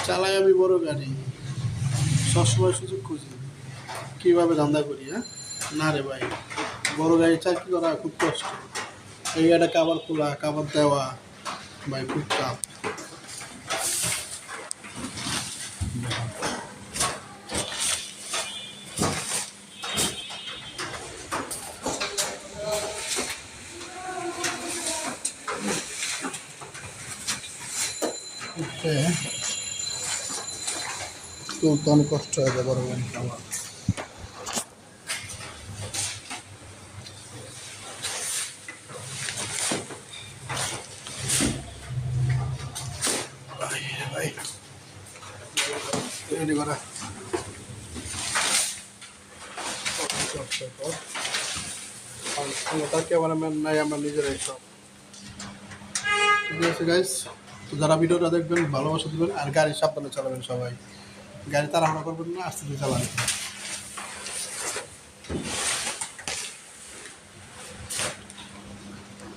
চালাই আমি বড় গাড়ি, সবসময় সুযোগ খুঁজি কীভাবে ধান্দা করি। হ্যাঁ না রে ভাই, বড় গাড়ি চাকরি করা খুব কষ্ট। এই গাড়িটা কাবার খোলা, কাবার দেওয়া ভাই খুব চাপ। তুলতে অনেক কষ্ট হয়ে যায় বড় গাড়ি আমার। রেডি করা ক্যামেরাম্যান নাই, আমরা নিজেরাই সব। ঠিক আছে গাইস, তো যারা ভিডিওটা দেখবেন ভালোবাসা দেবেন, আর গাড়ি সাবধানে চালাবেন সবাই। গাড়ি তাড়াহুড়া করবেন না, আস্তে আস্তে চালাবেন।